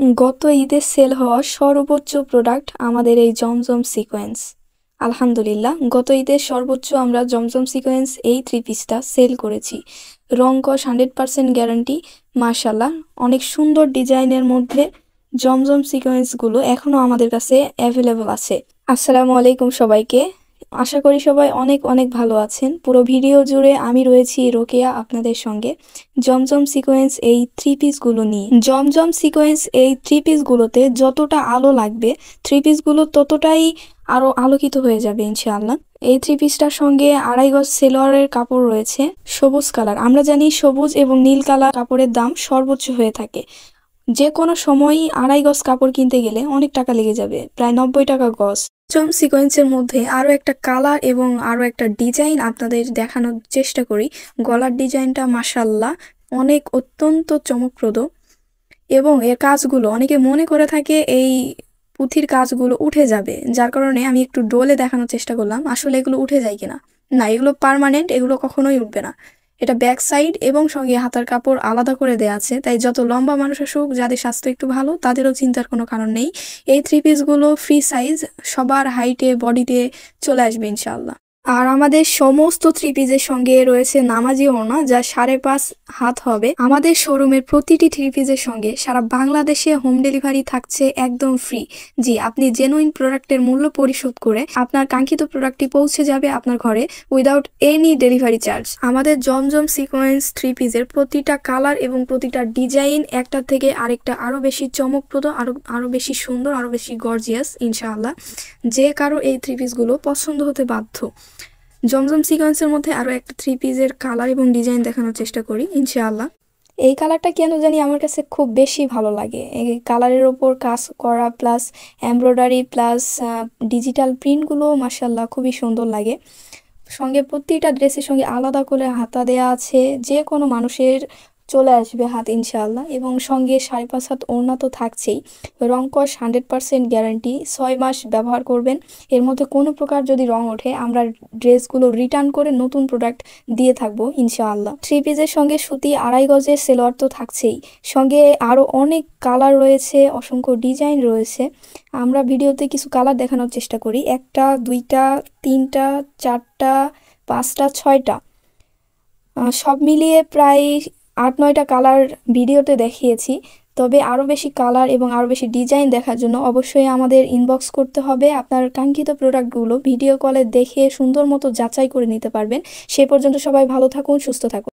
গত ঈদে সেল হওয়া সর্বোচ্চ প্রোডাক্ট আমাদের এই জমজম সিকোয়েন্স। আলহামদুলিল্লাহ, গত ঈদের সর্বোচ্চ আমরা জমজম সিকোয়েন্স এই 3 পিসটা সেল করেছি। রং কস 100% গ্যারান্টি। মাশাল্লাহ, অনেক সুন্দর ডিজাইনের মধ্যে জমজম সিকোয়েন্সগুলো এখনো আমাদের কাছে অ্যাভেলেবল আছে। আসসালামু আলাইকুম সবাইকে। আশা করি সবাই অনেক অনেক ভালো আছেন। পুরো ভিডিও জুড়ে আমি রয়েছি রোকেয়া আপনাদের সঙ্গে জমজম সিকোয়েন্স এই 3 পিসগুলো নিয়ে। জমজম সিকোয়েন্স এই 3 পিসগুলোতে যতটা আলো লাগবে 3 পিসগুলো ততটাই আরো আলোকিত হয়ে যাবে ইনশাআল্লাহ। এই 3 পিসটার সঙ্গে 2.5 গজ সেলোয়ারের কাপড় রয়েছে সবুজ কালার। আমরা জানি সবুজ এবং নীল কালার কাপড়ের দাম সর্বোচ্চ হয়ে থাকে। যে কোনো সময়ই 2.5 গজ কাপড় কিনতে গেলে অনেক টাকা লেগে যাবে, প্রায় 90 টাকা গজ। জমজম সিকোয়েন্সের মধ্যে আরো একটা কালার এবং আরো একটা ডিজাইন আপনাদের দেখানোর চেষ্টা করি। গলার ডিজাইনটা মাশাআল্লাহ অনেক অত্যন্ত চমকপ্রদ এবং এর কাজগুলো অনেকে মনে করে থাকে এই পুঁথির কাজগুলো উঠে যাবে, যার কারণে আমি একটু ডোলে দেখানোর চেষ্টা করলাম আসলে এগুলো উঠে যায় কিনা। না, এগুলো পার্মানেন্ট, এগুলো কখনোই উঠবে না। এটা ব্যাক সাইড এবং সঙ্গে হাতার কাপড় আলাদা করে দেওয়া আছে, তাই যত লম্বা মানুষ আসুক, যাদের স্বাস্থ্য একটু ভালো তাদেরও চিন্তার কোনো কারণ নেই। এই 3 পিসগুলো ফ্রি সাইজ, সবার হাইটে বডিতে চলে আসবে ইনশাআল্লাহ। আর আমাদের সমস্ত 3 পিসের সঙ্গে রয়েছে নামাজি ওড়না, যা 5.5 হাত হবে। আমাদের শোরুমের প্রতিটি 3 পিসের সঙ্গে সারা বাংলাদেশে হোম ডেলিভারি থাকছে একদম ফ্রি। জি, আপনি জেনুইন প্রোডাক্টের মূল্য পরিশোধ করে আপনার কাঙ্ক্ষিত প্রোডাক্টটি পৌঁছে যাবে আপনার ঘরে উইদাউট এনি ডেলিভারি চার্জ। আমাদের জমজম সিকোয়েন্স 3 পিসের প্রতিটা কালার এবং প্রতিটা ডিজাইন একটা থেকে আরেকটা আরো বেশি চমকপ্রদ, আরো বেশি সুন্দর, আরো বেশি গর্জিয়াস ইনশাআল্লাহ। যে কারো এই 3 পিসগুলো পছন্দ হতে বাধ্য। জমজম সিকোয়েন্সের মধ্যে আরো একটা 3 পিসের কালার এবং ডিজাইন দেখানোর চেষ্টা করি ইনশাআল্লাহ। এই কালারটা কেন জানি আমার কাছে খুব বেশি ভালো লাগে। এই কালারের ওপর কাজ করা প্লাস এমব্রয়ডারি প্লাস ডিজিটাল প্রিন্টগুলো মাশাআল্লাহ খুবই সুন্দর লাগে। সঙ্গে প্রতিটা ড্রেসের সঙ্গে আলাদা করে হাতা দেয়া আছে, যে কোনো মানুষের চলে আসবে হাত ইনশাআল্লাহ। এবং সঙ্গে 5.5 হাত ওড়না তো থাকছেই। রং কস 100% গ্যারান্টি, 6 মাস ব্যবহার করবেন। এর মধ্যে কোনো প্রকার যদি রং ওঠে আমরা ড্রেসগুলো রিটার্ন করে নতুন প্রোডাক্ট দিয়ে থাকবো ইনশাআল্লাহ। 3 পিসের সঙ্গে সুতি 2.5 গজের সেলোয়ার তো থাকছেই, সঙ্গে আরও অনেক কালার রয়েছে, অসংখ্য ডিজাইন রয়েছে। আমরা ভিডিওতে কিছু কালার দেখানোর চেষ্টা করি। 1টা 2টা 3টা 4টা 5টা 6টা, সব মিলিয়ে প্রায় 8-9টা কালার ভিডিওতে দেখিয়েছি। তবে আরও বেশি কালার এবং আরও বেশি ডিজাইন দেখার জন্য অবশ্যই আমাদের ইনবক্স করতে হবে। আপনার কাঙ্ক্ষিত প্রোডাক্টগুলো ভিডিও কলে দেখে সুন্দর মতো যাচাই করে নিতে পারবেন। সে পর্যন্ত সবাই ভালো থাকুন, সুস্থ থাকুন।